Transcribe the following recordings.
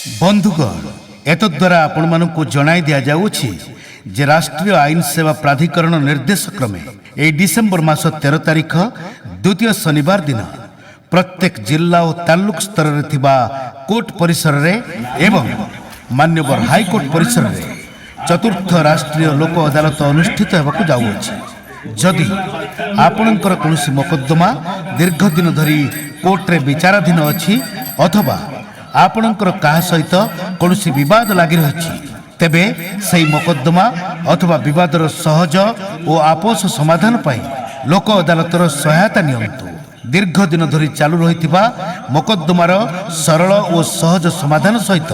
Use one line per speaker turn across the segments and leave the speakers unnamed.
बंधुगण एतद्वारा आपण मानकु जणाई दिया जाउछि जे राष्ट्रीय आईन सेवा प्राधिकरण निर्देश क्रमे ए डिसेंबर मास 13 तारिख द्वितीय शनिवार दिन प्रत्येक जिला और तालुक स्तर रे थिबा कोर्ट परिसर रे एवं मान्यवर हाईकोर्ट परिसर रे चतुर्थ राष्ट्रीय लोक अदालत अनुष्ठित होबाकु जाउछि। जदि आपणकर कोनोसी मोकद्दमा दीर्घ दिन धरी कोर्ट रे विचाराधीन अछि अथवा आपणकर काहा सहित कोनोसी विवाद लागि रहिछि तेबे सही मोकद्दमा अथवा विवादर सहज और आपोष समाधान पाई लोक अदालतर सहायता नियंतु। दीर्घ दिन धरी चालू रहिथिबा मोकद्दमार सरल और सहज समाधान सहित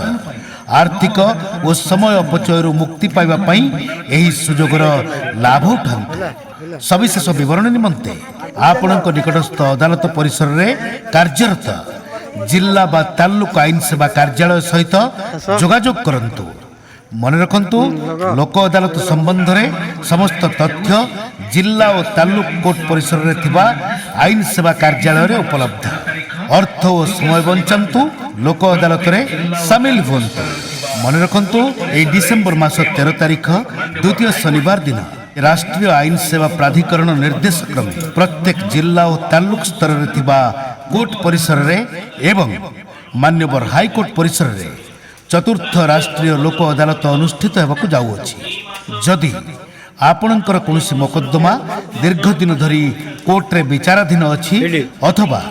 आर्थिक और समय अपचयरु मुक्ति पाइबा पाई एही सुजोगर लाभ उठाନ୍ତୁ। सविशेष विवरण निमंते आपणक निकटस्थ अदालत परिसर रे कार्यरत जिला बा तालुक आईन सेवा कार्यालय सहित जोगाजोग करंतु। मन रखंतु लोक अदालत संबंध रे समस्त तथ्य जिला और तालुक कोर्ट परिसर रे थिबा आईन सेवा कार्यालय रे उपलब्ध। अर्थ और समय बंचांतु लोक अदालत रे शामिल हुंतु। मन रखंतु ए डिसेंबर मास 13 तारिख द्वितीय शनिवार दिन राष्ट्रीय आईन सेवा प्राधिकरण निर्देश क्रमे प्रत्येक जिला और तालुक स्तर रे थिबा कोर्ट परिसर रे एवं मान्यवर हाईकोर्ट परिसर रे चतुर्थ राष्ट्रीय लोक अदालत अनुष्ठित होबाकु जाउछि। जदि आपणकर कोनोसी मोकद्दमा दीर्घ दिन धरी कोर्ट रे विचाराधीन अछि अथवा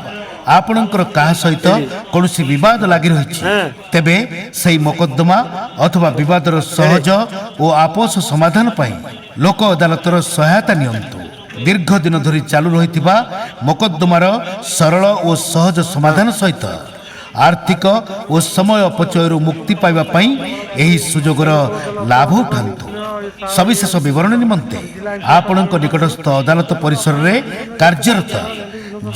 आपणकर काहा सहित कोनोसी विवाद लागि रहिछि तेबे सही मोकद्दमा अथवा विवादर सहज और आपोष समाधान पाई लोक अदालतर सहायता नियंतु। दीर्घ दिन धरी चालू रहिथिबा मोकद्दमार सरल और सहज समाधान सहित आर्थिक और समय अपचयरु मुक्ति पाइबा पाई एही सुजोगर लाभ उठाନ୍ତୁ। सविशेष विवरण निमंते आपणक निकटस्थ अदालत परिसर रे कार्यरत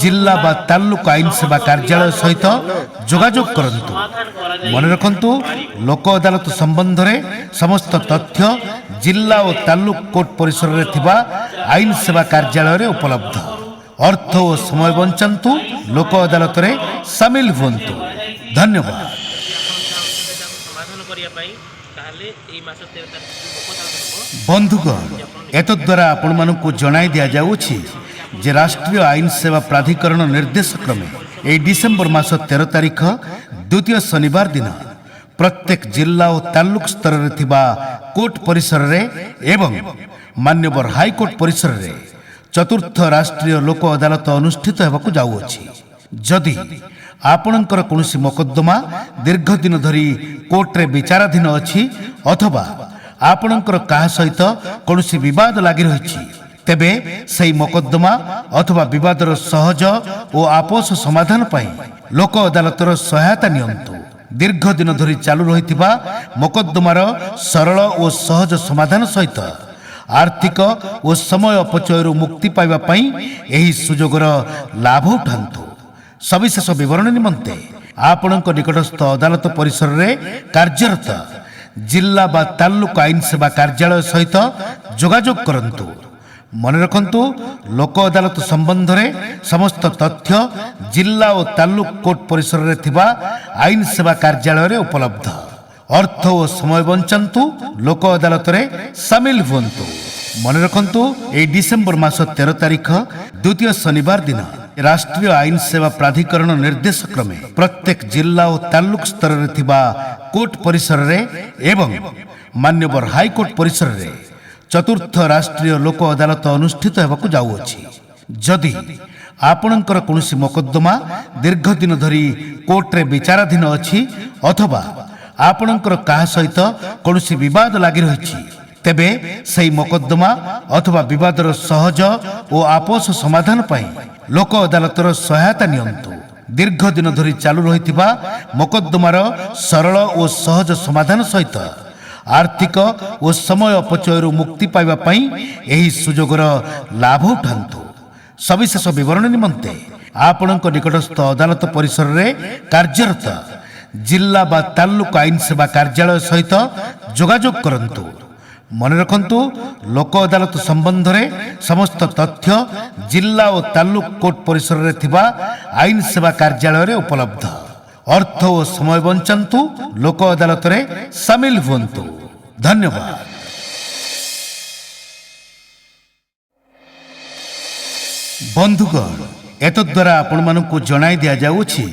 जिला बा तालुक आईन सेवा कार्यालय सहित जोगाजोग करंतु। मन रखंतु लोक अदालत संबंध रे समस्त तथ्य जिला और तालुक कोर्ट परिसर रे थिबा आईन सेवा कार्यालय रे उपलब्ध। अर्थ और समय बंचांतु लोक अदालत रे शामिल हुंतु। धन्यवाद। बंधुगण एतद्वारा आपण मानकु जणाई दिया जाउछि जे राष्ट्रीय आईन सेवा प्राधिकरण निर्देश क्रमे ए डिसेंबर मास 13 तारिख द्वितीय शनिवार दिन प्रत्येक जिला और तालुक स्तर रे थिबा कोर्ट परिसर रे एवं मान्यवर हाईकोर्ट परिसर रे चतुर्थ राष्ट्रीय लोक अदालत अनुष्ठित होबाकु जाउछि। जदि आपणकर कोनोसी मोकद्दमा दीर्घ दिन धरी कोर्ट रे विचाराधीन अछि अथवा आपणकर काहा सहित कोनोसी विवाद लागि रहिछि तेबे सही मोकद्दमा अथवा विवादर सहज और आपोष समाधान पाई लोक अदालतर सहायता नियंतु। दीर्घ दिन धरी चालू रहिथिबा मोकद्दमार सरल और सहज समाधान सहित आर्थिक और समय अपचयरु मुक्ति पाइबा पाई एही सुजोगर लाभ उठाନ୍ତୁ। सविशेष विवरण निमंते आपणक निकटस्थ अदालत परिसर रे कार्यरत जिला बा तालुक आईन सेवा कार्यालय सहित जोगाजोग करंतु। मन रखंतु लोक अदालत संबंध रे समस्त तथ्य जिला और तालुक कोर्ट परिसर रे थिबा आईन सेवा कार्यालय रे उपलब्ध। अर्थ और समय बंचांतु लोक अदालत रे शामिल हुंतु। मन रखंतु ए डिसेंबर मास 13 तारिख द्वितीय शनिवार दिन राष्ट्रीय आईन सेवा प्राधिकरण निर्देश क्रमे प्रत्येक जिला और तालुक स्तर रे थिबा कोर्ट परिसर रे एवं मान्यवर हाईकोर्ट परिसर रे चतुर्थ राष्ट्रीय लोक अदालत अनुष्ठित होबाकु जाउछि। जदि आपणकर कोनोसी मोकद्दमा दीर्घ दिन धरी कोर्ट रे विचाराधीन अछि अथवा आपणकर काहा सहित कोनोसी विवाद लागि रहिछि तेबे सही मोकद्दमा अथवा विवादर सहज और आपोष समाधान पाई लोक अदालतर सहायता नियंतु। दीर्घ दिन धरी चालू रहिथिबा मोकद्दमार सरल और सहज समाधान सहित आर्थिक और समय अपचयरु मुक्ति पाइबा पाई एही सुजोगर लाभ उठाନ୍ତୁ। सविशेष विवरण निमंते आपणक निकटस्थ अदालत परिसर रे कार्यरत जिला बा तालुक आईन सेवा कार्यालय सहित जोगाजोग करंतु। मन रखंतु लोक अदालत संबंध रे समस्त तथ्य जिला और तालुक कोर्ट परिसर रे थिबा आईन सेवा कार्यालय रे उपलब्ध। ଅର୍ଥ ଓ ସମୟ ବଞ୍ଚାନ୍ତୁ, ଲୋକ ଅଦାଲତରେ ସାମିଲ ହୁଅନ୍ତୁ। ଧନ୍ୟବାଦ। ବନ୍ଧୁଗଣ, ଏତଦ୍ୱାରା ଆପଣମାନଙ୍କୁ ଜଣାଇ ଦିଆଯାଉଛି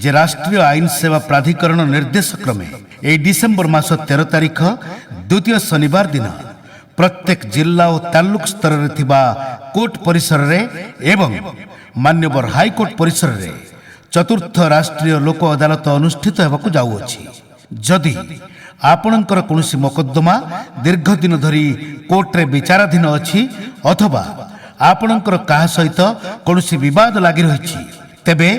ଯେ ରାଷ୍ଟ୍ରୀୟ ଆଇନ ସେବା ପ୍ରାଧିକରଣ ନିର୍ଦ୍ଦେଶ କ୍ରମେ ଏହି ଡିସେମ୍ବର ମାସ 13 ତାରିଖ ଦ୍ୱିତୀୟ ଶନିବାର ଦିନ ପ୍ରତ୍ୟେକ ଜିଲ୍ଲା ଓ ତାଲୁକ ସ୍ତରରେ ଥିବା କୋର୍ଟ ପରିସରରେ ଏବଂ ମାନ୍ୟବର ହାଇକୋର୍ଟ ପରିସରରେ ଚତୁର୍ଥ ରାଷ୍ଟ୍ରୀୟ ଲୋକ ଅଦାଲତ ଅନୁଷ୍ଠିତ ହେବାକୁ ଯାଉଅଛି। ଯଦି ଆପଣଙ୍କର କୌଣସି ମକଦ୍ଦମା ଦୀର୍ଘ ଦିନ ଧରି କୋର୍ଟରେ ବିଚାରାଧୀନ ଅଛି ଅଥବା ଆପଣଙ୍କର କାହା ସହିତ କୌଣସି ବିବାଦ ଲାଗି ରହିଛି, ତେବେ